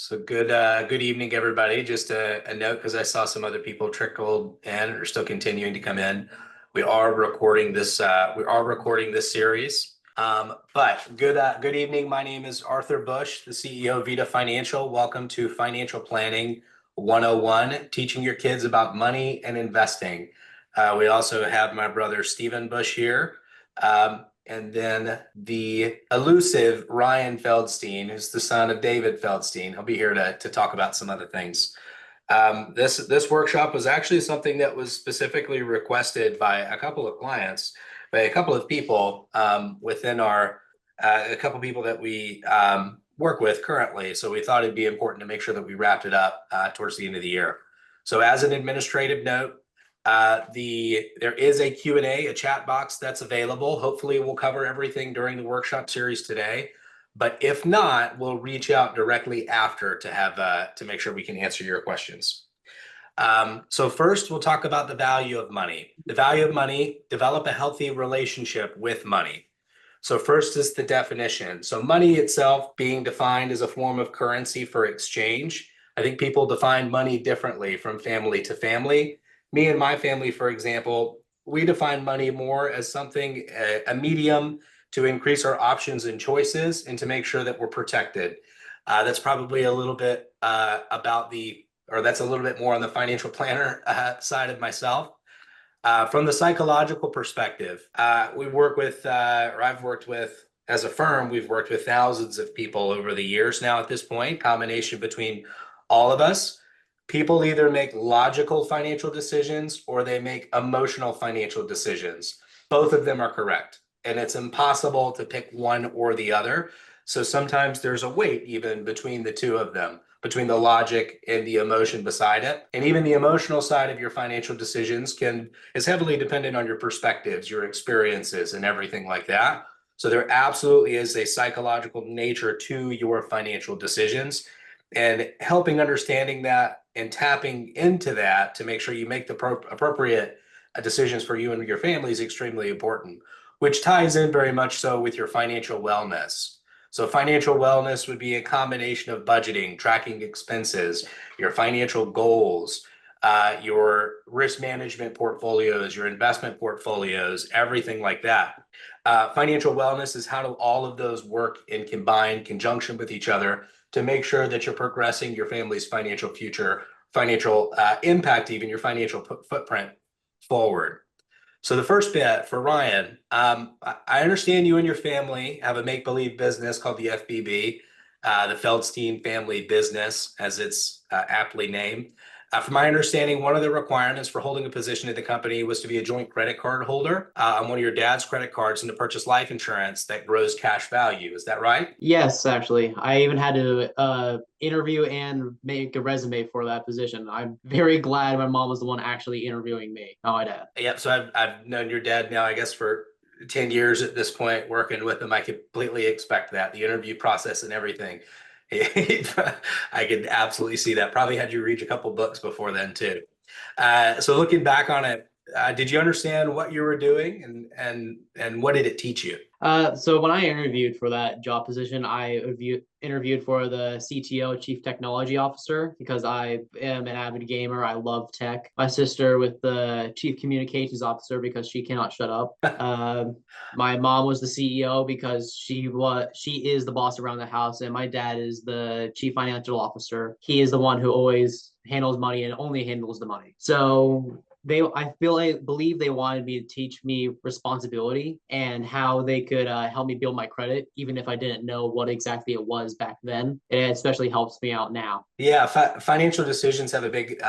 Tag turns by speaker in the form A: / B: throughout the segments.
A: So good evening, everybody. Just a note because I saw some other people trickle in or still continuing to come in. We are recording this. We are recording this series. But good evening. My name is Arthur Bush, the CEO of Vita Financial. Welcome to Financial Planning 101, teaching your kids about money and investing. We also have my brother Stephen Bush here. And then the elusive Ryan Feldstein, who's the son of David Feldstein. He'll be here to talk about some other things. This workshop was actually something that was specifically requested by a couple of clients, by a couple of people within a couple of people that we work with currently. So we thought it'd be important to make sure that we wrapped it up towards the end of the year. So as an administrative note, there is a Q&A, a chat box that's available. Hopefully we'll cover everything during the workshop series today. But if not, we'll reach out directly after to make sure we can answer your questions. So first, we'll talk about the value of money. The value of money, develop a healthy relationship with money. So first is the definition. So money itself being defined as a form of currency for exchange. I think people define money differently from family to family. Me and my family, for example, we define money more as something, a medium to increase our options and choices and to make sure that we're protected. That's probably a little bit that's a little bit more on the financial planner side of myself. From the psychological perspective, I've worked with, as a firm, we've worked with thousands of people over the years now at this point, combination between all of us. People either make logical financial decisions or they make emotional financial decisions. Both of them are correct. And it's impossible to pick one or the other. So sometimes there's a weight even between the two of them, between the logic and the emotion beside it. And even the emotional side of your financial decisions is heavily dependent on your perspectives, your experiences, and everything like that. So there absolutely is a psychological nature to your financial decisions. And helping understanding that and tapping into that to make sure you make the appropriate decisions for you and your family is extremely important, which ties in very much so with your financial wellness. So financial wellness would be a combination of budgeting, tracking expenses, your financial goals, your risk management portfolios, your investment portfolios, everything like that. Financial wellness is how do all of those work in combined conjunction with each other to make sure that you're progressing your family's financial future, financial impact, even your financial footprint forward. So the first bit for Ryan, I understand you and your family have a make-believe business called the FBB, the Feldstein Family Business, as it's aptly named. From my understanding, one of the requirements for holding a position at the company was to be a joint credit card holder on one of your dad's credit cards and to purchase life insurance that grows cash value. Is that right?
B: Yes, actually. I even had to interview and make a resume for that position. I'm very glad my mom was the one actually interviewing me, not my dad.
A: Yep. So I've known your dad now, I guess, for 10 years at this point, working with him. I completely expect that the interview process and everything. I could absolutely see that. Probably had you read a couple books before then too. So looking back on it, did you understand what you were doing and what did it teach you?
B: So when I interviewed for that job position, I interviewed for the CTO, Chief Technology Officer, because I am an avid gamer. I love tech. My sister with the Chief Communications Officer because she cannot shut up. My mom was the CEO because she is the boss around the house, and my dad is the Chief Financial Officer. He is the one who always handles money and only handles the money. So I believe they wanted me to teach me responsibility and how they could help me build my credit, even if I didn't know what exactly it was back then. It especially helps me out now.
A: Yeah, financial decisions have a big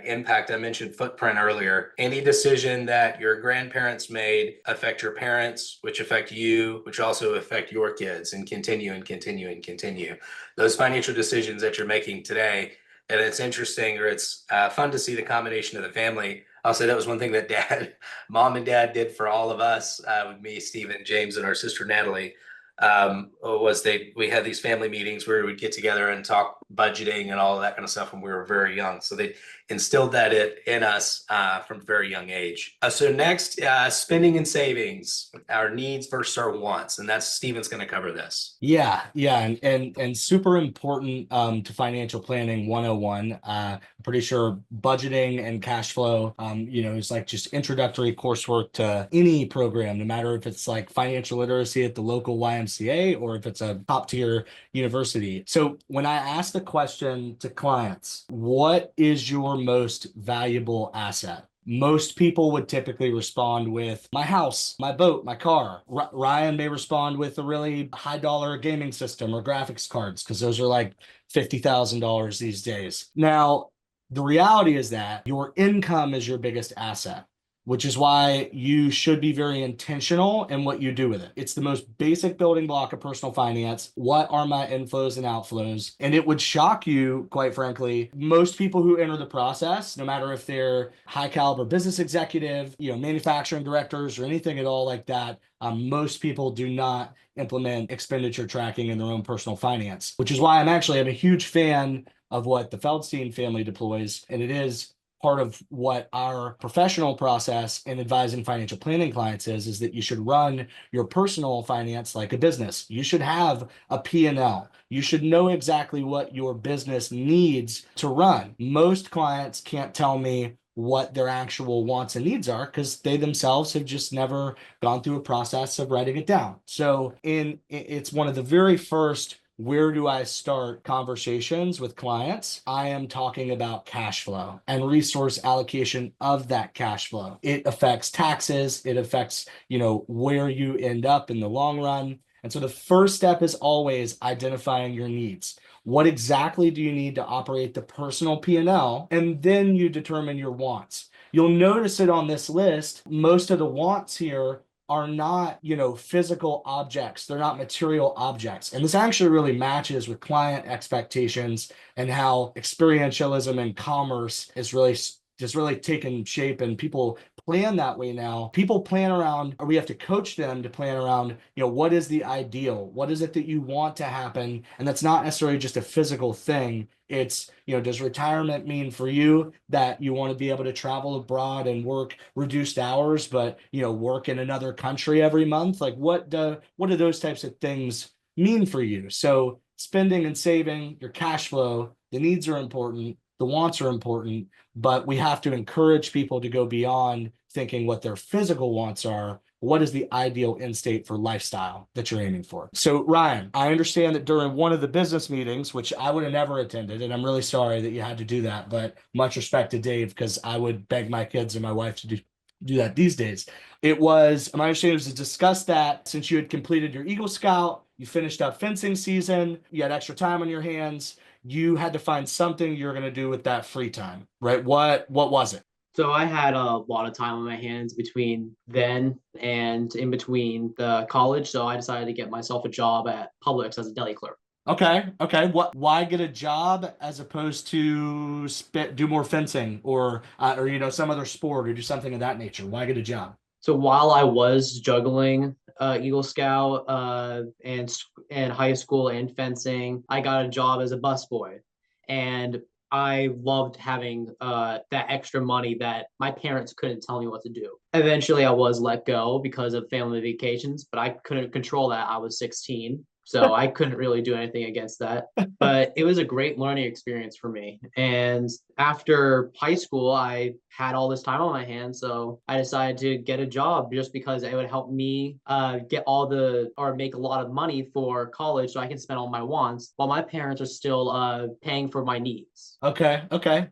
A: impact. I mentioned footprint earlier. Any decision that your grandparents made affect your parents, which affect you, which also affect your kids, and continue and continue and continue. Those financial decisions that you're making today, and it's interesting, or it's fun to see the combination of the family. I'll say that was one thing that mom and dad did for all of us, with me, Stephen, James, and our sister Natalie. We had these family meetings where we would get together and talk budgeting and all of that kind of stuff when we were very young. So they instilled that in us from a very young age. So next, spending and savings, our needs versus our wants, and that's Steven's going to cover this.
C: Yeah, and super important to financial planning 101. I'm pretty sure budgeting and cash flow, is like just introductory coursework to any program, no matter if it's like financial literacy at the local YMCA or if it's a top tier university. So when I ask the question to clients, what is your most valuable asset? Most people would typically respond with my house, my boat, my car. Ryan may respond with a really high dollar gaming system or graphics cards because those are like $50,000 these days. Now, the reality is that your income is your biggest asset, which is why you should be very intentional in what you do with it. It's the most basic building block of personal finance. What are my inflows and outflows? And it would shock you, quite frankly, most people who enter the process, no matter if they're high caliber business executive, manufacturing directors or anything at all like that, most people do not implement expenditure tracking in their own personal finance, which is why I'm a huge fan of what the Feldstein family deploys. And it is part of what our professional process in advising financial planning clients is that you should run your personal finance like a business. You should have a P&L. You should know exactly what your business needs to run. Most clients can't tell me what their actual wants and needs are because they themselves have just never gone through a process of writing it down. So it's one of the very first where do I start conversations with clients? I am talking about cash flow and resource allocation of that cash flow. It affects taxes. It affects, where you end up in the long run. And so the first step is always identifying your needs. What exactly do you need to operate the personal P&L? And then you determine your wants. You'll notice it on this list. Most of the wants here are not, physical objects. They're not material objects. And this actually really matches with client expectations and how experientialism and commerce is really taken shape, and people plan that way now. People plan around, or we have to coach them to plan around, what is the ideal? What is it that you want to happen? And that's not necessarily just a physical thing. It's, does retirement mean for you that you want to be able to travel abroad and work reduced hours, but, work in another country every month? Like what do those types of things mean for you? So spending and saving, your cash flow, the needs are important. The wants are important, but we have to encourage people to go beyond thinking what their physical wants are. What is the ideal end state for lifestyle that you're aiming for? So Ryan, I understand that during one of the business meetings, which I would have never attended, and I'm really sorry that you had to do that, but much respect to Dave, because I would beg my kids and my wife to do that these days. My understanding was to discuss that since you had completed your Eagle Scout, you finished up fencing season, you had extra time on your hands, you had to find something you're going to do with that free time, right? What was it?
B: So I had a lot of time on my hands between then and in between the college. So I decided to get myself a job at Publix as a deli clerk.
C: Okay. Why get a job as opposed to do more fencing or some other sport or do something of that nature? Why get a job?
B: So while I was juggling Eagle Scout and high school and fencing, I got a job as a busboy, and I loved having that extra money that my parents couldn't tell me what to do. Eventually, I was let go because of family vacations, but I couldn't control that. I was 16. So I couldn't really do anything against that. But it was a great learning experience for me. And after high school, I had all this time on my hands. So I decided to get a job just because it would help me make a lot of money for college so I can spend all my wants while my parents are still paying for my needs.
C: Okay.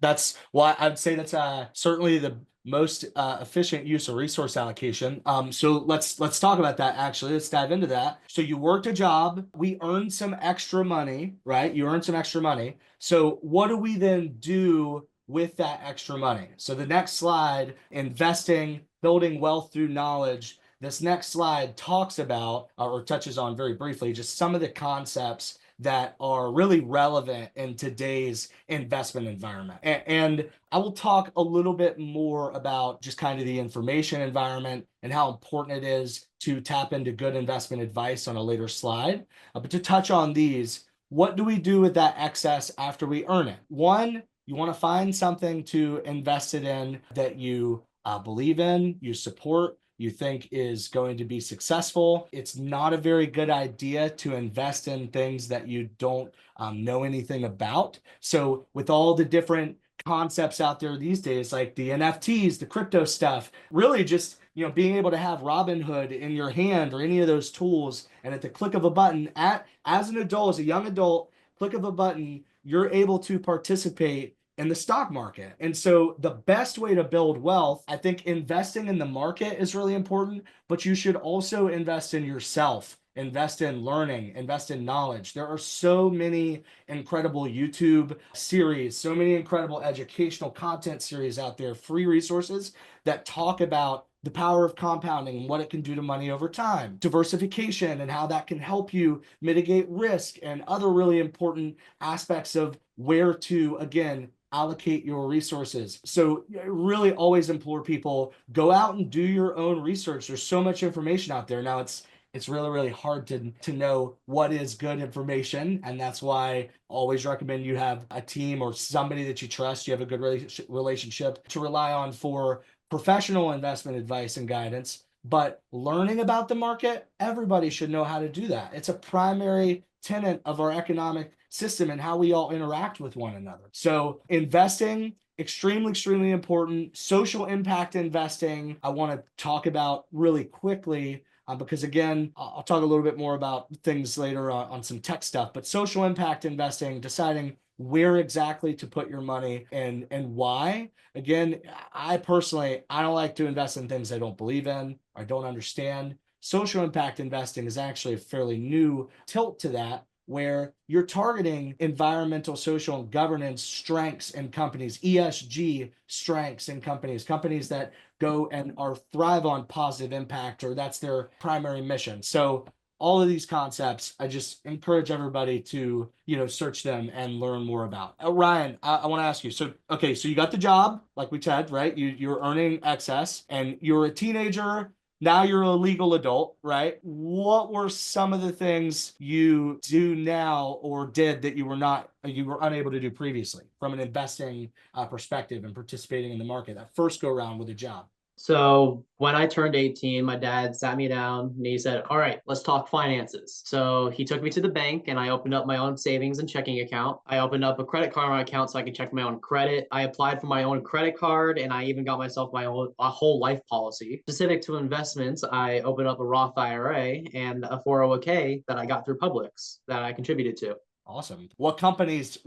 C: That's why I'd say that's certainly the most efficient use of resource allocation. So let's talk about that actually. Let's dive into that. So you worked a job, we earned some extra money, right? You earned some extra money. So what do we then do with that extra money? So the next slide, investing, building wealth through knowledge. This next slide talks about or touches on very briefly just some of the concepts that are really relevant in today's investment environment. And I will talk a little bit more about just kind of the information environment and how important it is to tap into good investment advice on a later slide. But to touch on these, what do we do with that excess after we earn it? One, You want to find something to invest it in that you believe in, you support, you think is going to be successful. It's not a very good idea to invest in things that you don't know anything about. So with all the different concepts out there these days, like the NFTs, the crypto stuff, really just, being able to have Robinhood in your hand or any of those tools, and at the click of a button, as an adult, as a young adult, click of a button, you're able to participate in the stock market. And so the best way to build wealth, I think investing in the market is really important, but you should also invest in yourself, invest in learning, invest in knowledge. There are so many incredible YouTube series, so many incredible educational content series out there, free resources that talk about the power of compounding and what it can do to money over time, diversification and how that can help you mitigate risk, and other really important aspects of where to, again, allocate your resources. So really always implore people, go out and do your own research. There's so much information out there. Now it's really, really hard to know what is good information. And that's why I always recommend you have a team or somebody that you trust, you have a good relationship to rely on for professional investment advice and guidance. But learning about the market, everybody should know how to do that. It's a primary tenet of our economic system and how we all interact with one another. So investing, extremely, extremely important. Social impact investing, I want to talk about really quickly. Because again, I'll talk a little bit more about things later on some tech stuff, but social impact investing, deciding where exactly to put your money and why. Again, I don't like to invest in things I don't believe in, or I don't understand. Social impact investing is actually a fairly new tilt to that, where you're targeting environmental, social, and governance strengths in companies, ESG strengths in companies that go and thrive on positive impact, or that's their primary mission. So all of these concepts, I just encourage everybody to, search them and learn more about. Ryan, I want to ask you. So you got the job, like we said, right? You're earning excess, and you're a teenager. Now you're a legal adult, right? What were some of the things you do now or did that you were unable to do previously from an investing perspective and participating in the market that first go around with a job?
B: So when I turned 18, my dad sat me down and he said, all right, let's talk finances. So he took me to the bank and I opened up my own savings and checking account. I opened up a credit card on my account so I could check my own credit. I applied for my own credit card, and I even got myself a whole life policy. Specific to investments, I opened up a Roth IRA and a 401k that I got through Publix that I contributed to.
C: Awesome. What companies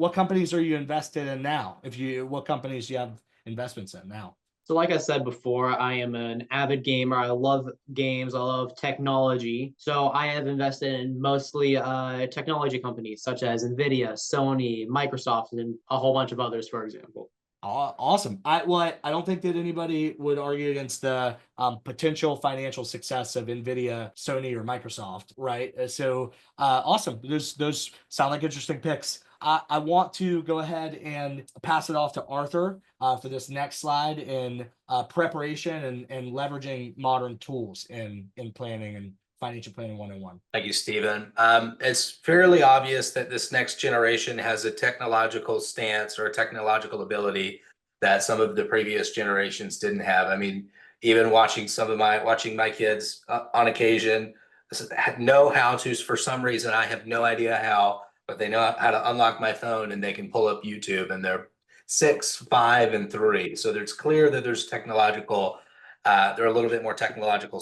C: are you invested in now? What companies do you have investments in now?
B: So like I said before, I am an avid gamer. I love games. I love technology. So I have invested in mostly technology companies such as NVIDIA, Sony, Microsoft, and a whole bunch of others, for example.
C: Awesome. I don't think that anybody would argue against the potential financial success of NVIDIA, Sony, or Microsoft, right? So awesome. Those sound like interesting picks. I want to go ahead and pass it off to Arthur for this next slide in preparation and leveraging modern tools in planning and financial planning 101.
A: Thank you, Stephen. It's fairly obvious that this next generation has a technological stance or a technological ability that some of the previous generations didn't have. I mean, even watching my kids on occasion know how to, for some reason, I have no idea how, but they know how to unlock my phone and they can pull up YouTube, and they're 6, 5, and 3. So it's clear that there's technological, they're a little bit more technologically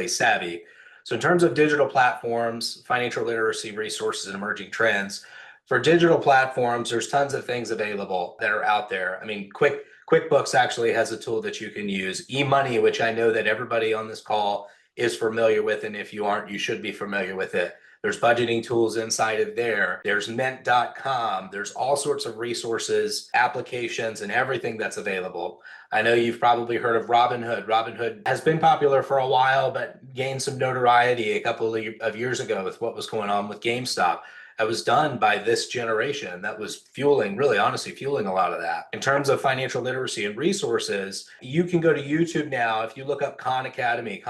A: savvy. So in terms of digital platforms, financial literacy resources, and emerging trends, for digital platforms, there's tons of things available that are out there. I mean, QuickBooks actually has a tool that you can use. eMoney, which I know that everybody on this call is familiar with, and if you aren't, you should be familiar with it. There's budgeting tools inside of there. There's mint.com. There's all sorts of resources, applications, and everything that's available. I know you've probably heard of Robinhood. Robinhood has been popular for a while, but gained some notoriety a couple of years ago with what was going on with GameStop. that was done by this generation that was fueling, really honestly, fueling a lot of that. In terms of financial literacy and resources, you can go to YouTube now. If you look up Khan Academy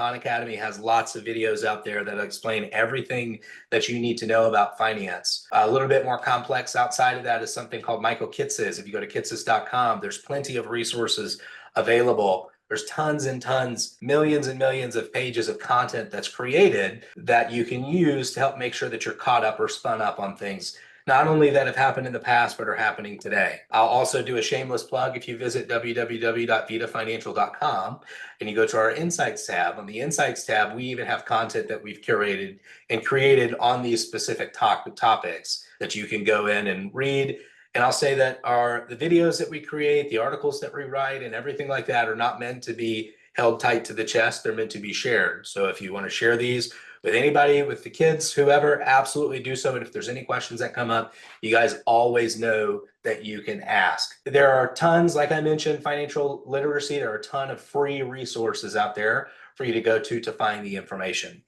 A: has lots of videos out there that explain everything that you need to know about finance. A little bit more complex outside of that is something called Michael Kitces. If you go to kitces.com, there's plenty of resources available. There's tons and tons, millions and millions of pages of content that's created that you can use to help make sure that you're caught up or spun up on things, not only that have happened in the past, but are happening today. I'll also do a shameless plug. If you visit www.vitafinancial.com and you go to our Insights tab, on the Insights tab, we even have content that we've curated and created on these specific topics that you can go in and read. And I'll say that the videos that we create, the articles that we write, and everything like that are not meant to be held tight to the chest. They're meant to be shared. So if you want to share these with anybody, with the kids, whoever, absolutely do so. And if there's any questions that come up, you guys always know that you can ask. There are tons, like I mentioned, financial literacy. There are a ton of free resources out there for you to go to find the information.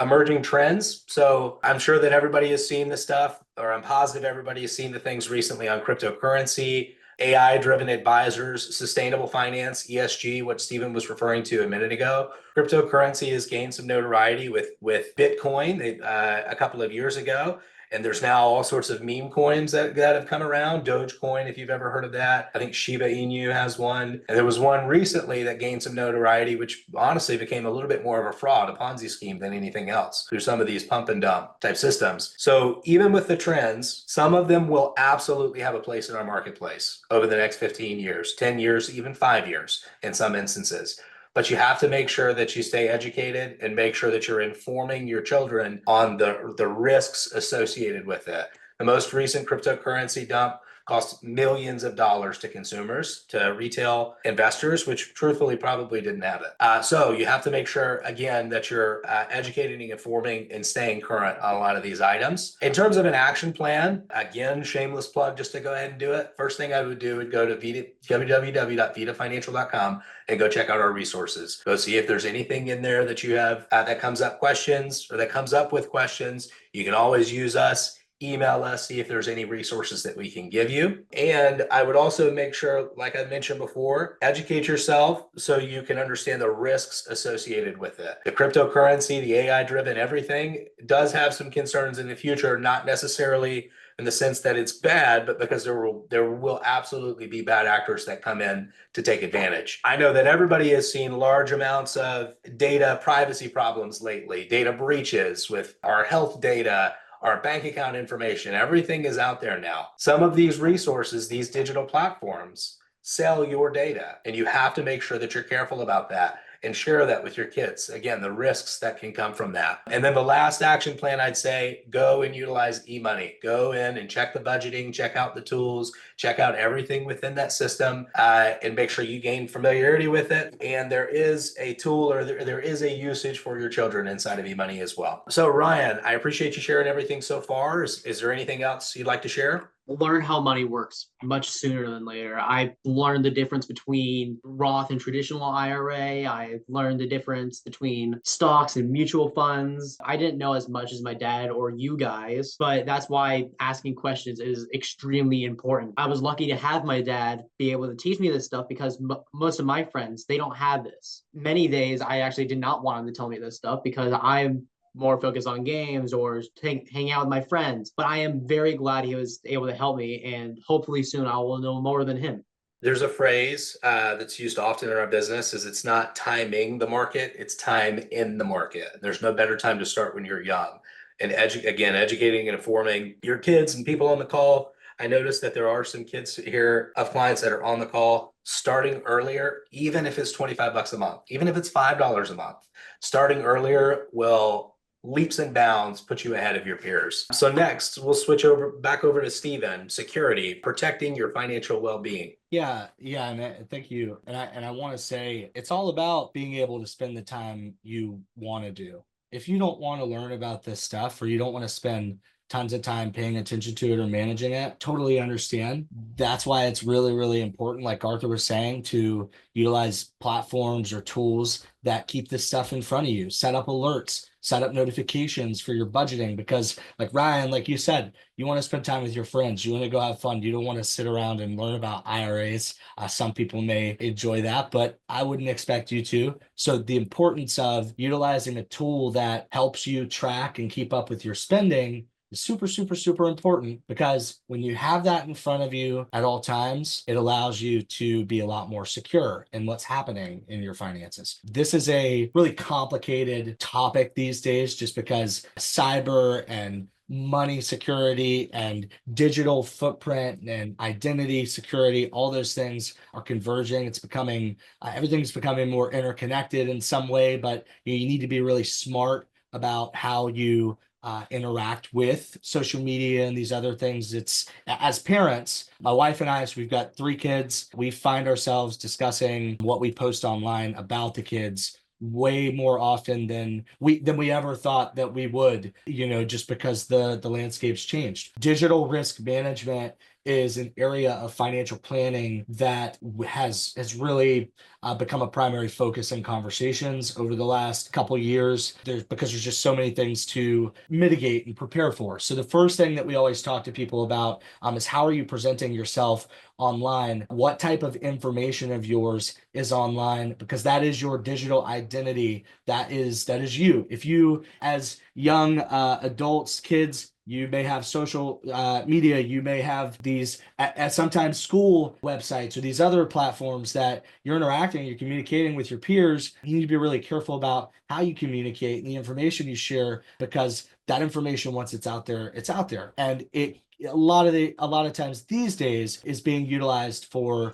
A: Emerging trends. So I'm sure that everybody has seen the stuff, or I'm positive everybody has seen the things recently on cryptocurrency, AI-driven advisors, sustainable finance, ESG, what Stephen was referring to a minute ago. Cryptocurrency has gained some notoriety with Bitcoin a couple of years ago. And there's now all sorts of meme coins that have come around. Dogecoin, if you've ever heard of that. I think Shiba Inu has one. And there was one recently that gained some notoriety, which honestly became a little bit more of a fraud, a Ponzi scheme than anything else through some of these pump and dump type systems. So even with the trends, some of them will absolutely have a place in our marketplace over the next 15 years, 10 years, even 5 years in some instances. But you have to make sure that you stay educated and make sure that you're informing your children on the risks associated with it. The most recent cryptocurrency dump cost millions of dollars to consumers, to retail investors, which truthfully probably didn't have it. So you have to make sure, again, that you're educating, informing, and staying current on a lot of these items. In terms of an action plan, again, shameless plug, just to go ahead and do it. First thing I would do would go to www.vitafinancial.com and go check out our resources. Go see if there's anything in there that you have that comes up questions, or that comes up with questions. You can always use us. Email us, see if there's any resources that we can give you. And I would also make sure, like I mentioned before, educate yourself so you can understand the risks associated with it. The cryptocurrency, the AI-driven everything does have some concerns in the future, not necessarily in the sense that it's bad, but because there will absolutely be bad actors that come in to take advantage. I know that everybody has seen large amounts of data privacy problems lately, data breaches with our health data, our bank account information, everything is out there now. Some of these resources, these digital platforms, sell your data, and you have to make sure that you're careful about that and share that with your kids. Again, the risks that can come from that. And then the last action plan, I'd say, go and utilize eMoney. Go in and check the budgeting, check out the tools, check out everything within that system, and make sure you gain familiarity with it. And there is a tool, or there is a usage for your children inside of eMoney as well. So Ryan, I appreciate you sharing everything so far. Is there anything else you'd like to share?
B: Learn how money works much sooner than later. I learned the difference between Roth and traditional IRA. I learned the difference between stocks and mutual funds. I didn't know as much as my dad or you guys, but that's why asking questions is extremely important. I was lucky to have my dad be able to teach me this stuff because most of my friends, they don't have this. Many days I actually did not want him to tell me this stuff because I'm more focused on games or hang out with my friends. But I am very glad he was able to help me, and hopefully soon I will know more than him.
A: There's a phrase that's used often in our business is it's not timing the market, it's time in the market. There's no better time to start when you're young. And educating and informing your kids and people on the call. I noticed that there are some kids here of clients that are on the call starting earlier, even if it's $25 a month, even if it's $5 a month. Starting earlier will leaps and bounds put you ahead of your peers. So next, we'll switch back over to Stephen. Security, protecting your financial well-being.
C: Yeah, and thank you. And I want to say it's all about being able to spend the time you want to do. If you don't want to learn about this stuff, or you don't want to spend tons of time paying attention to it or managing it. Totally understand. That's why it's really, really important, like Arthur was saying, to utilize platforms or tools that keep this stuff in front of you. Set up alerts, set up notifications for your budgeting, because like Ryan, like you said, you want to spend time with your friends. You want to go have fun. You don't want to sit around and learn about IRAs. Some people may enjoy that, but I wouldn't expect you to. So the importance of utilizing a tool that helps you track and keep up with your spending is super, super, super important, because when you have that in front of you at all times, it allows you to be a lot more secure in what's happening in your finances. This is a really complicated topic these days, just because cyber and money security and digital footprint and identity security, all those things are converging. It's becoming, everything's becoming more interconnected in some way, but you need to be really smart about how you interact with social media and these other things. It's, as parents, my wife and I, so we've got 3 kids, we find ourselves discussing what we post online about the kids way more often than we ever thought that we would, just because the landscape's changed. Digital risk management is an area of financial planning that has really become a primary focus in conversations over the last couple of years. Because there's just so many things to mitigate and prepare for. So the first thing that we always talk to people about is, how are you presenting yourself online? What type of information of yours is online? Because that is your digital identity. That is you. If you, as young adults, kids, you may have social media, you may have these at sometimes school websites or these other platforms that you're interacting, you're communicating with your peers. You need to be really careful about how you communicate and the information you share, because that information, once it's out there, it's out there. And a lot of times these days is being utilized for,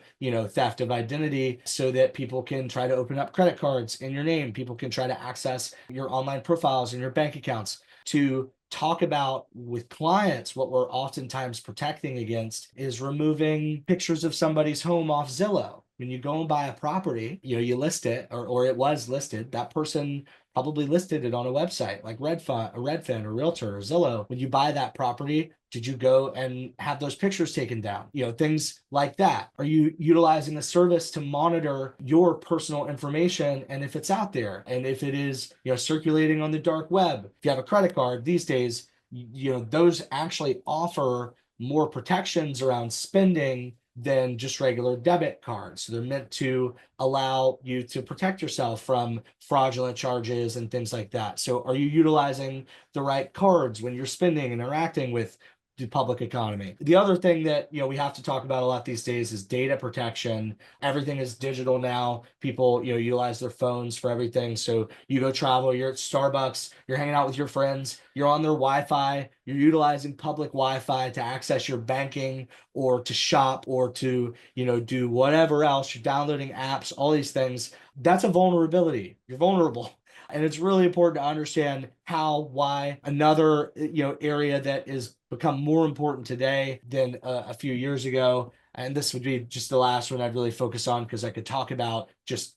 C: theft of identity, so that people can try to open up credit cards in your name. People can try to access your online profiles and your bank accounts. To talk about with clients, what we're oftentimes protecting against is removing pictures of somebody's home off Zillow. When you go and buy a property, you list it, or it was listed, that person probably listed it on a website like Redfin or Realtor or Zillow. When you buy that property, did you go and have those pictures taken down? things like that. Are you utilizing a service to monitor your personal information, and if it's out there, and if it is circulating on the dark web? If you have a credit card these days, those actually offer more protections around spending than just regular debit cards. So they're meant to allow you to protect yourself from fraudulent charges and things like that. So are you utilizing the right cards when you're spending and interacting with the public economy? The other thing that we have to talk about a lot these days is data protection. Everything is digital now. People utilize their phones for everything. So you go travel, you're at Starbucks, you're hanging out with your friends, you're on their Wi-Fi, you're utilizing public Wi-Fi to access your banking or to shop or to do whatever else. You're downloading apps, all these things. That's a vulnerability. You're vulnerable. And it's really important to understand why. Another area that is become more important today than a few years ago, and this would be just the last one I'd really focus on, because I could talk about just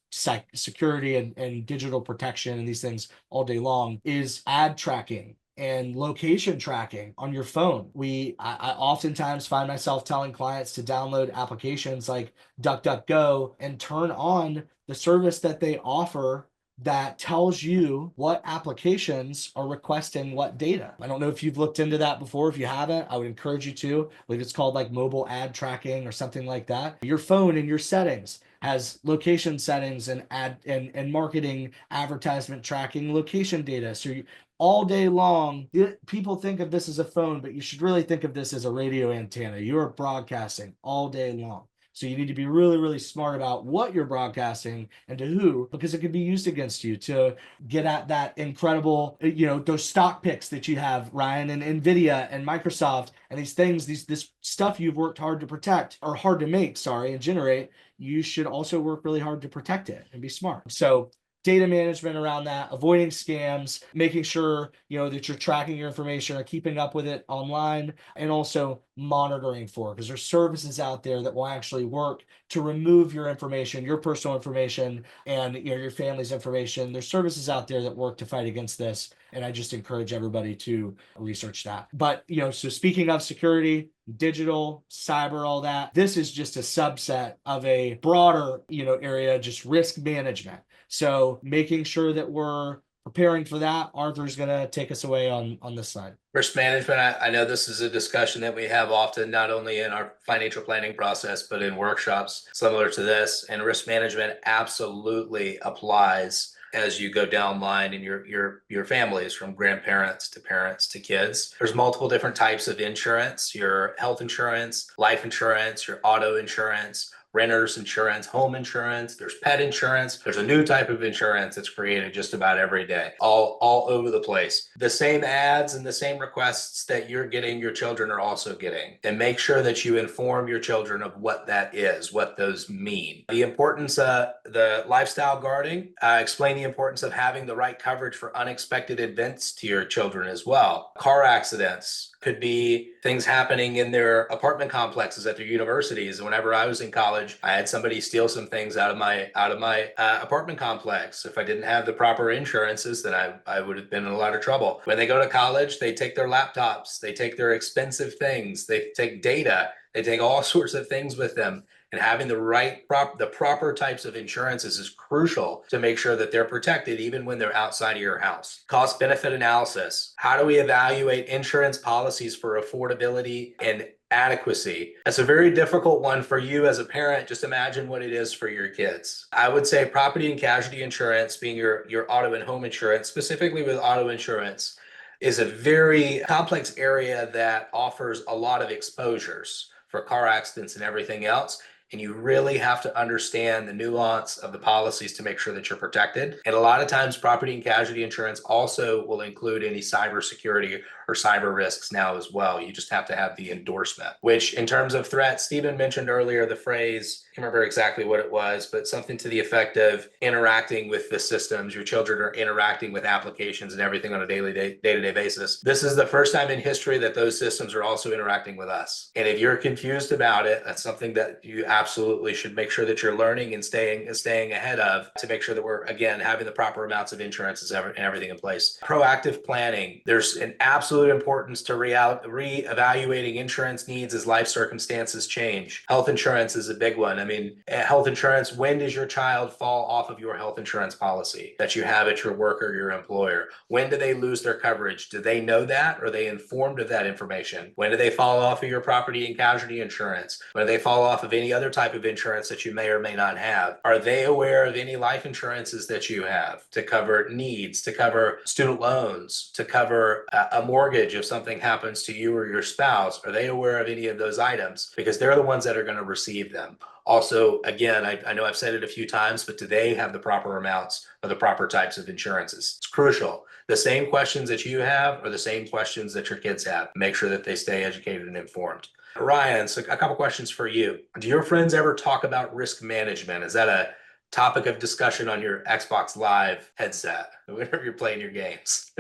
C: security and digital protection and these things all day long, is ad tracking and location tracking on your phone. I oftentimes find myself telling clients to download applications like DuckDuckGo and turn on the service that they offer that tells you what applications are requesting what data. I don't know if you've looked into that before. If you haven't, I would encourage you to. I believe it's called like mobile ad tracking or something like that. Your phone in your settings has location settings and ad and marketing, advertisement tracking, location data. So all day long, people think of this as a phone, but you should really think of this as a radio antenna. You are broadcasting all day long. So you need to be really, really smart about what you're broadcasting and to who, because it could be used against you to get at that incredible, those stock picks that you have, Ryan, and NVIDIA and Microsoft and these things, this stuff you've worked hard to protect, or hard to make, and generate. You should also work really hard to protect it and be smart. So data management around that, avoiding scams, making sure that you're tracking your information or keeping up with it online, and also monitoring for, because there's services out there that will actually work to remove your information, your personal information, and your family's information. There's services out there that work to fight against this, and I just encourage everybody to research that. But so speaking of security, digital, cyber, all that, this is just a subset of a broader area, just risk management. So making sure that we're preparing for that. Arthur's going to take us away on this side.
A: Risk management, I know this is a discussion that we have often, not only in our financial planning process, but in workshops similar to this. And risk management absolutely applies as you go down line in your families, from grandparents to parents to kids. There's multiple different types of insurance: your health insurance, life insurance, your auto insurance, renter's insurance, home insurance, there's pet insurance. There's a new type of insurance that's created just about every day, all over the place. The same ads and the same requests that you're getting, your children are also getting. And make sure that you inform your children of what that is, what those mean. The importance of the lifestyle guarding, explain the importance of having the right coverage for unexpected events to your children as well. Car accidents could be things happening in their apartment complexes at their universities. And whenever I was in college, I had somebody steal some things out of my apartment complex. If I didn't have the proper insurances, then I would have been in a lot of trouble. When they go to college, they take their laptops, they take their expensive things, they take data, they take all sorts of things with them. And having the proper types of insurances is crucial to make sure that they're protected even when they're outside of your house. Cost benefit analysis. How do we evaluate insurance policies for affordability and adequacy? That's a very difficult one for you as a parent. Just imagine what it is for your kids. I would say property and casualty insurance, being your auto and home insurance, specifically with auto insurance, is a very complex area that offers a lot of exposures for car accidents and everything else. And you really have to understand the nuance of the policies to make sure that you're protected. And a lot of times property and casualty insurance also will include any cybersecurity or cyber risks now as well. You just have to have the endorsement, which in terms of threats, Stephen mentioned earlier the phrase, I can't remember exactly what it was, but something to the effect of interacting with the systems. Your children are interacting with applications and everything on a day-to-day basis. This is the first time in history that those systems are also interacting with us. And if you're confused about it, that's something that you absolutely should make sure that you're learning and staying ahead of, to make sure that we're, again, having the proper amounts of insurances and everything in place. Proactive planning. There's an absolute importance to re-evaluating insurance needs as life circumstances change. Health insurance is a big one. I mean, health insurance, when does your child fall off of your health insurance policy that you have at your work or your employer? When do they lose their coverage? Do they know that? Or are they informed of that information? When do they fall off of your property and casualty insurance? When do they fall off of any other type of insurance that you may or may not have? Are they aware of any life insurances that you have to cover needs, to cover student loans, to cover a mortgage if something happens to you or your spouse? Are they aware of any of those items? Because they're the ones that are going to receive them. Also, again, I know I've said it a few times, but do they have the proper amounts or the proper types of insurances? It's crucial. The same questions that you have are the same questions that your kids have. Make sure that they stay educated and informed. Ryan, so a couple questions for you. Do your friends ever talk about risk management? Is that a topic of discussion on your Xbox Live headset whenever you're playing your games?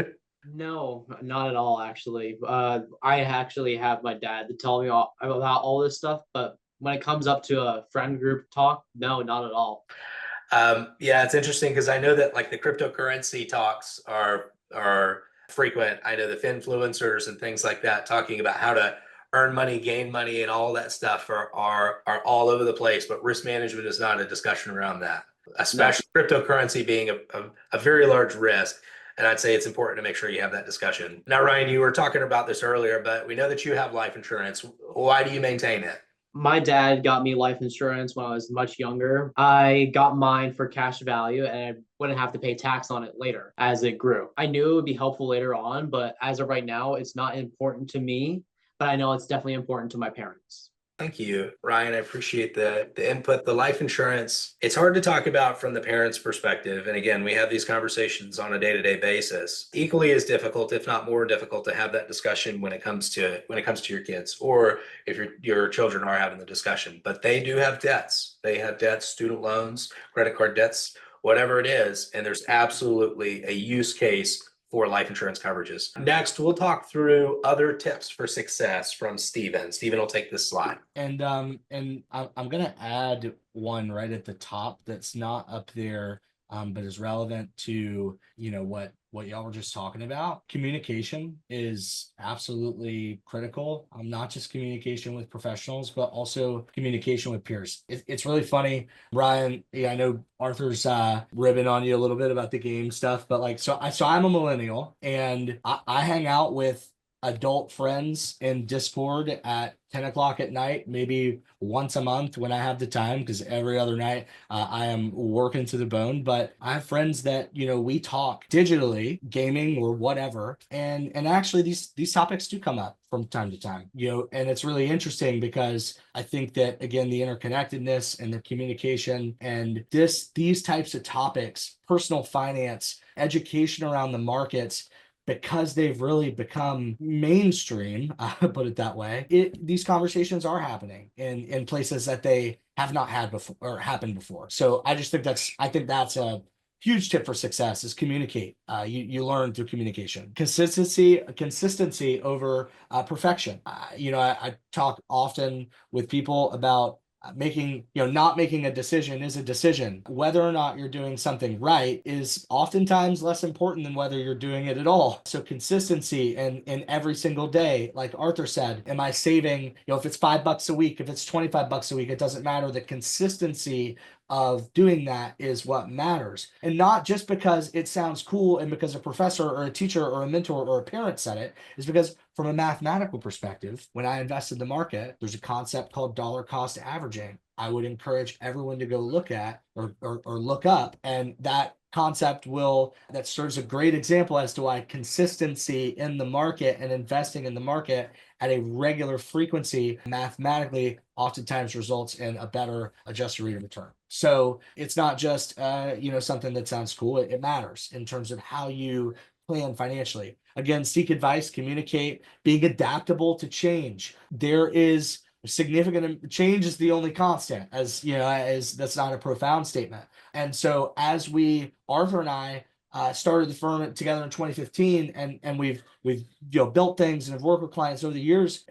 B: No, not at all, actually. I actually have my dad to tell me about all this stuff, but when it comes up to a friend group talk, no, not at all.
A: Yeah, it's interesting because I know that like the cryptocurrency talks are frequent. I know the finfluencers and things like that talking about how to earn money, gain money, and all that stuff are all over the place. But risk management is not a discussion around that, especially cryptocurrency being a very large risk. And I'd say it's important to make sure you have that discussion. Now, Ryan, you were talking about this earlier, but we know that you have life insurance. Why do you maintain it?
B: My dad got me life insurance when I was much younger. I got mine for cash value and I wouldn't have to pay tax on it later as it grew. I knew it would be helpful later on, but as of right now, it's not important to me, but I know it's definitely important to my parents.
A: Thank you, Ryan. I appreciate the input. The life insurance, it's hard to talk about from the parent's perspective. And again, we have these conversations on a day-to-day basis. Equally as difficult, if not more difficult, to have that discussion when it comes to your kids, or if your children are having the discussion. But they do have debts. They have debts, student loans, credit card debts, whatever it is. And there's absolutely a use case for life insurance coverages. Next, we'll talk through other tips for success from Steven. Steven will take this slide.
C: And I'm gonna add one right at the top that's not up there, but is relevant to, you know, what y'all were just talking about. Communication is absolutely critical. Not just communication with professionals, but also communication with peers. It's really funny, Ryan. Yeah, I know Arthur's ribbing on you a little bit about the game stuff, but like, so I'm a millennial, and I hang out with adult friends in Discord at 10 o'clock at night, maybe once a month when I have the time, because every other night I am working to the bone. But I have friends that, you know, we talk digitally, gaming or whatever, and actually these topics do come up from time to time, you know, and it's really interesting because I think that, again, the interconnectedness and the communication and these types of topics, personal finance, education around the markets, because they've really become mainstream, put it that way, these conversations are happening in places that they have not had before or happened before. So I think that's a huge tip for success is communicate. You learn through communication. Consistency over perfection. I talk often with people about not making a decision is a decision. Whether or not you're doing something right is oftentimes less important than whether you're doing it at all. So consistency and in every single day, like Arthur said, am I saving, if it's $5 a week, if it's $25 a week, it doesn't matter. The consistency of doing that is what matters. And not just because it sounds cool and because a professor or a teacher or a mentor or a parent said it, is because from a mathematical perspective, when I invest in the market, there's a concept called dollar cost averaging. I would encourage everyone to go look at or look up, and that concept that serves a great example as to why consistency in the market and investing in the market at a regular frequency mathematically oftentimes results in a better adjusted rate of return. So it's not just something that sounds cool. It matters in terms of how you plan financially. Again, seek advice, communicate, being adaptable to change. There is significant change is the only constant, as that's not a profound statement. And so as Arthur and I started the firm together in 2015, and we've built things and have worked with clients over the years.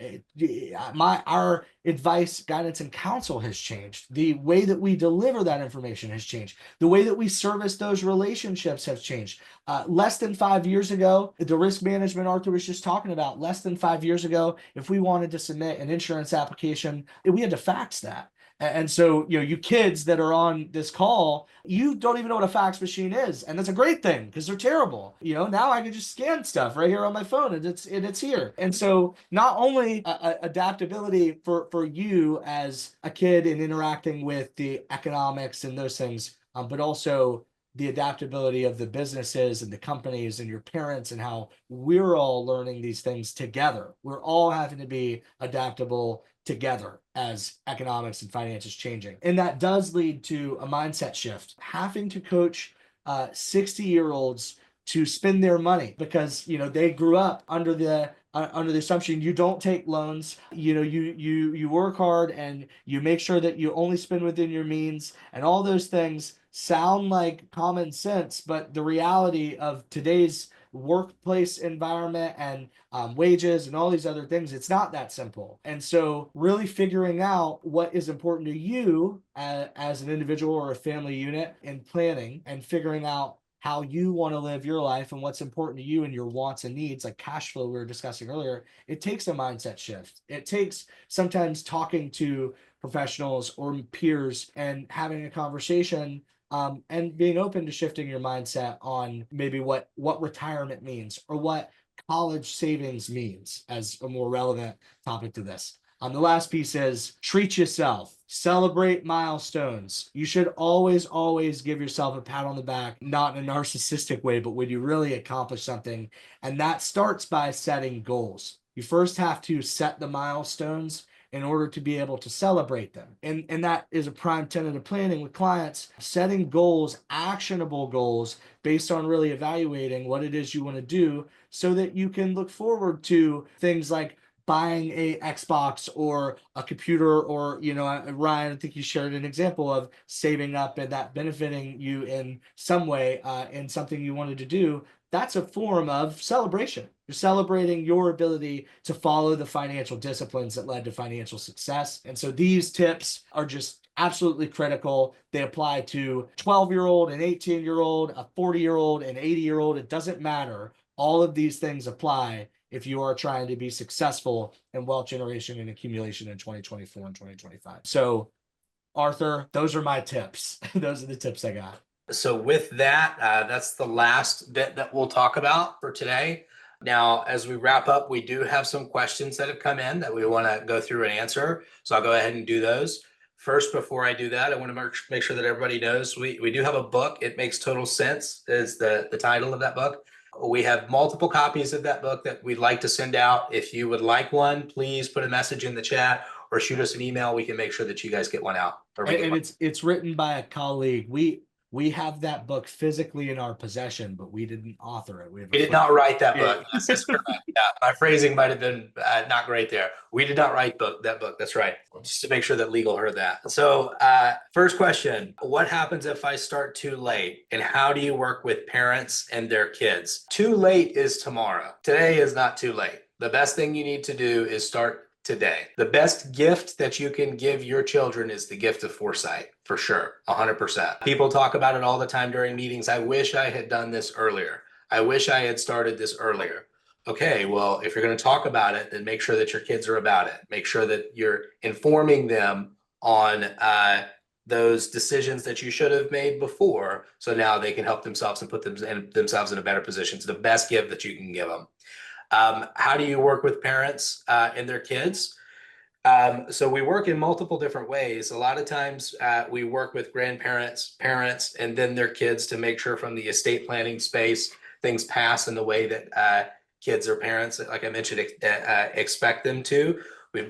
C: Our advice, guidance, and counsel has changed. The way that we deliver that information has changed. The way that we service those relationships has changed. Less than 5 years ago, the risk management Arthur was just talking about, less than 5 years ago, if we wanted to submit an insurance application, we had to fax that. And so, you kids that are on this call, you don't even know what a fax machine is. And that's a great thing because they're terrible. Now I can just scan stuff right here on my phone and it's here. And so not only adaptability for you as a kid in interacting with the economics and those things, but also the adaptability of the businesses and the companies and your parents and how we're all learning these things together. We're all having to be adaptable together as economics and finance is changing. And that does lead to a mindset shift. Having to coach 60-year-olds to spend their money because, they grew up under the assumption you don't take loans, you work hard and you make sure that you only spend within your means, and all those things sound like common sense, but the reality of today's workplace environment and wages and all these other things, it's not that simple. And so really figuring out what is important to you as an individual or a family unit in planning and figuring out how you want to live your life and what's important to you and your wants and needs, like cash flow we were discussing earlier, it takes a mindset shift. It takes sometimes talking to professionals or peers and having a conversation and being open to shifting your mindset on maybe what retirement means or what college savings means as a more relevant topic to this. The last piece is treat yourself, celebrate milestones. You should always give yourself a pat on the back, not in a narcissistic way, but when you really accomplish something. And that starts by setting goals. You first have to set the milestones in order to be able to celebrate them. And that is a prime tenet of planning with clients, setting goals, actionable goals based on really evaluating what it is you want to do so that you can look forward to things like buying a Xbox or a computer, or, Ryan, I think you shared an example of saving up and that benefiting you in some way in something you wanted to do. that's a form of celebration. You're celebrating your ability to follow the financial disciplines that led to financial success. And so these tips are just absolutely critical. They apply to 12-year-old, an 18-year-old, a 40-year-old, an 80-year-old. It doesn't matter. All of these things apply if you are trying to be successful in wealth generation and accumulation in 2024 and 2025. So, Arthur, those are my tips. Those are the tips I got.
A: So with that, that's the last bit that we'll talk about for today. Now, as we wrap up, we do have some questions that have come in that we want to go through and answer. So I'll go ahead and do those. First, before I do that, I want to make sure that everybody knows we do have a book. It Makes Total Sense is the title of that book. We have multiple copies of that book that we'd like to send out. If you would like one, please put a message in the chat or shoot us an email. We can make sure that you guys get one out.
C: And it's written by a colleague. We have that book physically in our possession, but we didn't author it.
A: We did not write that book. Yes, that's correct. Yeah, my phrasing might have been not great there. We did not write that book. That's right. Just to make sure that legal heard that. So first question, what happens if I start too late? And how do you work with parents and their kids? Too late is tomorrow. Today is not too late. The best thing you need to do is start today. The best gift that you can give your children is the gift of foresight, for sure, 100%. People talk about it all the time during meetings. I wish I had done this earlier. I wish I had started this earlier. Okay, well, if you're going to talk about it, then make sure that your kids are about it. Make sure that you're informing them on those decisions that you should have made before, so now they can help themselves and put themselves in a better position. It's the best gift that you can give them. How do you work with parents and their kids? So we work in multiple different ways. A lot of times we work with grandparents, parents, and then their kids to make sure from the estate planning space, things pass in the way that kids or parents, like I mentioned, expect them to.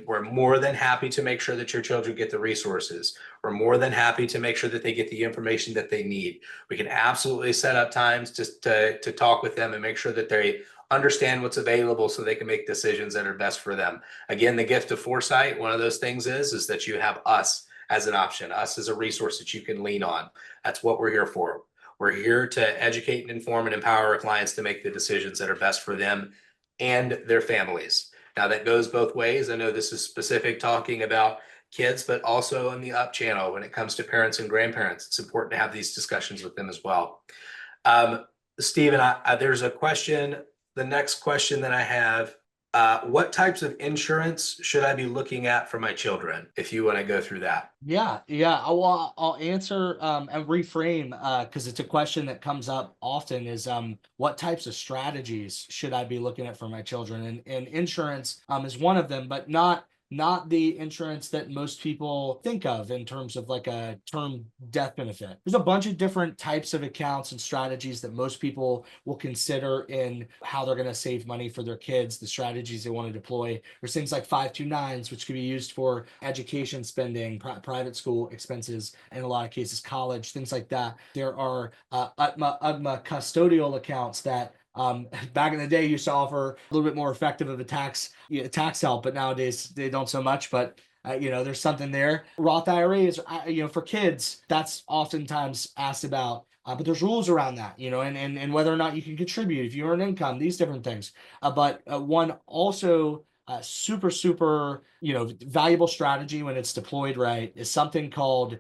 A: We're more than happy to make sure that your children get the resources. We're more than happy to make sure that they get the information that they need. We can absolutely set up times just to talk with them and make sure that they understand what's available so they can make decisions that are best for them. Again, the gift of foresight, one of those things is that you have us as an option, us as a resource that you can lean on. That's what we're here for. We're here to educate and inform and empower our clients to make the decisions that are best for them and their families. Now that goes both ways. I know this is specific talking about kids, but also in the up channel when it comes to parents and grandparents. It's important to have these discussions with them as well. Stephen, there's a question. The next question that I have, what types of insurance should I be looking at for my children? If you want to go through that.
C: Yeah. I'll answer and reframe because it's a question that comes up often is what types of strategies should I be looking at for my children? And insurance is one of them, but not the insurance that most people think of in terms of like a term death benefit. There's a bunch of different types of accounts and strategies that most people will consider in how they're going to save money for their kids, the strategies they want to deploy. There's things like 529s, which can be used for education spending, private school expenses, in a lot of cases, college, things like that. There are UTMA custodial accounts that back in the day used to offer a little bit more effective of a tax help, but nowadays they don't so much. But there's something there. Roth IRAs, for kids, that's oftentimes asked about. But there's rules around that, and whether or not you can contribute if you earn income, these different things. But one also super valuable strategy when it's deployed right is something called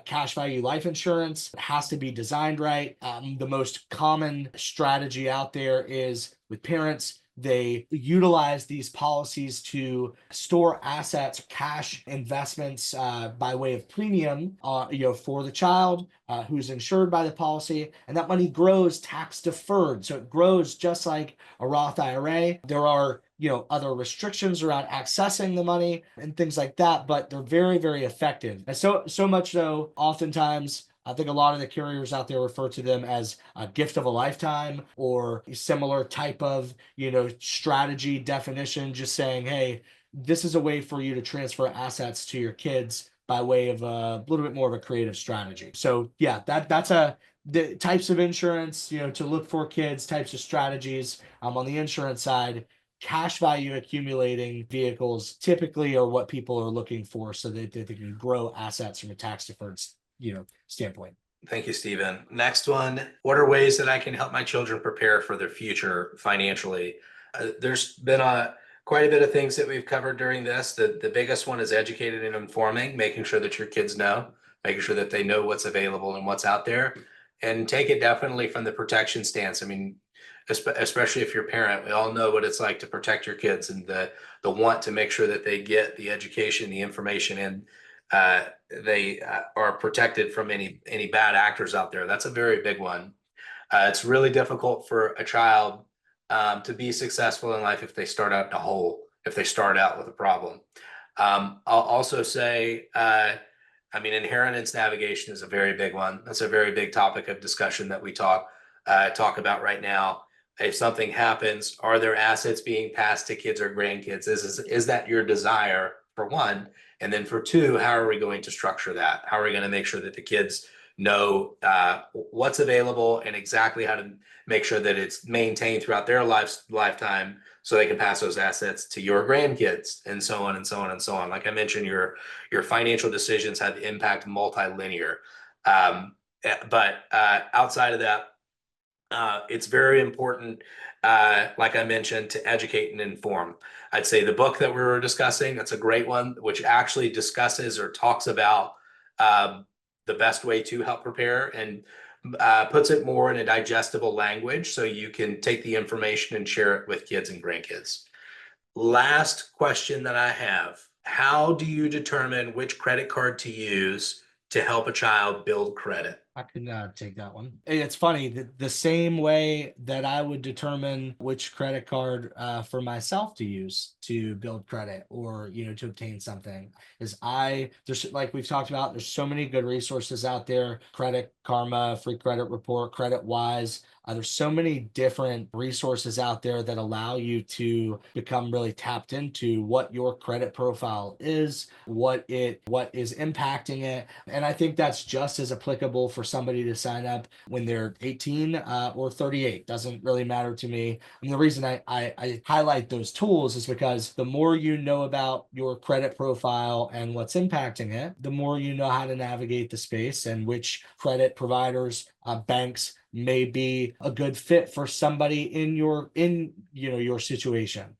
C: cash value life insurance. It has to be designed right. The most common strategy out there is with parents. They utilize these policies to store assets, cash investments by way of premium, for the child who's insured by the policy, and that money grows tax deferred. So it grows just like a Roth IRA. There are other restrictions around accessing the money and things like that, but they're very, very effective. And so much so, oftentimes, I think a lot of the carriers out there refer to them as a gift of a lifetime or a similar type of, strategy definition, just saying, hey, this is a way for you to transfer assets to your kids by way of a little bit more of a creative strategy. So yeah, that's the types of insurance, to look for kids, types of strategies on the insurance side. Cash value accumulating vehicles typically are what people are looking for so that they can grow assets from a tax deferred standpoint.
A: Thank you, Stephen. Next one, what are ways that I can help my children prepare for their future financially? There's been quite a bit of things that we've covered during this. The biggest one is educating and informing, making sure that your kids know, making sure that they know what's available and what's out there. And take it definitely from the protection stance. I mean, especially if you're a parent, we all know what it's like to protect your kids and the want to make sure that they get the education, the information, and they are protected from any bad actors out there. That's a very big one. It's really difficult for a child to be successful in life if they start out in a hole, if they start out with a problem. I'll also say, I mean, inheritance navigation is a very big one. That's a very big topic of discussion that we talk about right now. If something happens, are there assets being passed to kids or grandkids? Is that your desire, for one? And then for two, how are we going to structure that? How are we going to make sure that the kids know what's available and exactly how to make sure that it's maintained throughout their lifetime so they can pass those assets to your grandkids, and so on and so on and so on. Like I mentioned, your financial decisions have impact multilinear. But outside of that, it's very important, like I mentioned, to educate and inform. I'd say the book that we were discussing, that's a great one, which actually discusses or talks about the best way to help prepare and puts it more in a digestible language so you can take the information and share it with kids and grandkids. Last question that I have, how do you determine which credit card to use to help a child build credit?
C: I can take that one. It's funny that the same way that I would determine which credit card for myself to use to build credit or, to obtain something is there's, like we've talked about, there's so many good resources out there. Credit Karma, Free Credit Report, Credit Wise. There's so many different resources out there that allow you to become really tapped into what your credit profile is, what is impacting it. And I think that's just as applicable for somebody to sign up when they're 18 or 38. Doesn't really matter to me. And the reason I highlight those tools is because the more you know about your credit profile and what's impacting it, the more you know how to navigate the space and which credit providers, banks may be a good fit for somebody in your situation.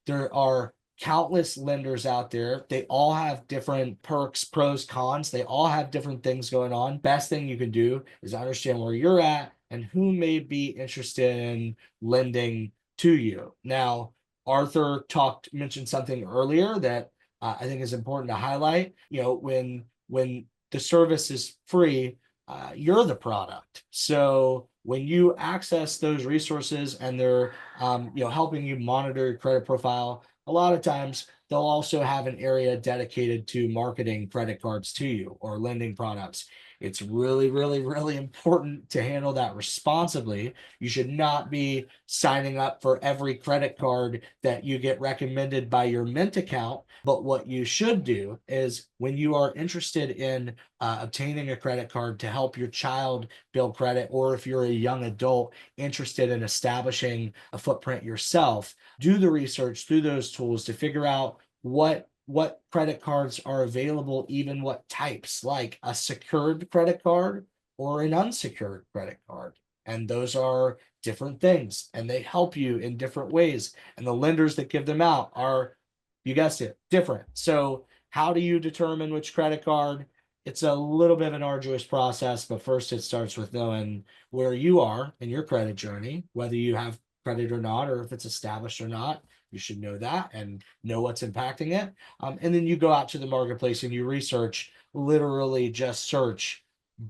C: There are countless lenders out there. They all have different perks, pros, cons. They all have different things going on. Best thing you can do is understand where you're at and who may be interested in lending to you. Now, Arthur mentioned something earlier that I think is important to highlight. When the service is free, you're the product. So when you access those resources and they're helping you monitor your credit profile, a lot of times they'll also have an area dedicated to marketing credit cards to you or lending products. It's really, really, really important to handle that responsibly. You should not be signing up for every credit card that you get recommended by your Mint account. But what you should do is when you are interested in obtaining a credit card to help your child build credit, or if you're a young adult interested in establishing a footprint yourself, do the research through those tools to figure out what credit cards are available, even what types, like a secured credit card or an unsecured credit card. And those are different things and they help you in different ways. And the lenders that give them out are, you guessed it, different. So how do you determine which credit card? It's a little bit of an arduous process, but first it starts with knowing where you are in your credit journey, whether you have credit or not, or if it's established or not. You should know that and know what's impacting it. And then you go out to the marketplace and you research, literally just search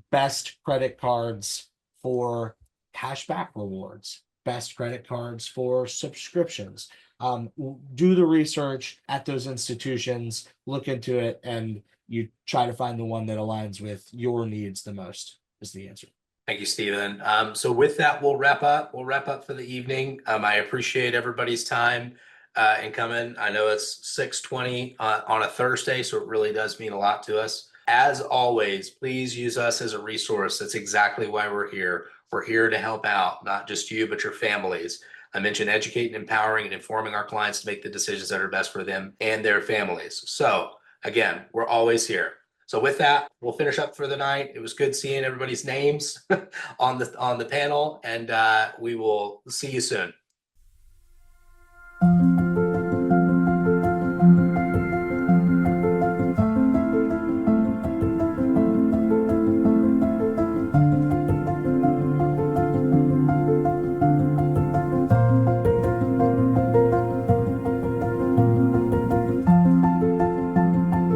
C: best credit cards for cashback rewards, best credit cards for subscriptions. Do the research at those institutions, look into it, and you try to find the one that aligns with your needs the most is the answer.
A: Thank you, Stephen. So with that, we'll wrap up. We'll wrap up for the evening. I appreciate everybody's time and coming. I know it's 6:20 on a Thursday, so it really does mean a lot to us. As always, please use us as a resource. That's exactly why we're here. We're here to help out, not just you, but your families. I mentioned educating, empowering, and informing our clients to make the decisions that are best for them and their families. So again, we're always here. So with that, we'll finish up for the night. It was good seeing everybody's names on the panel, and we will see you soon.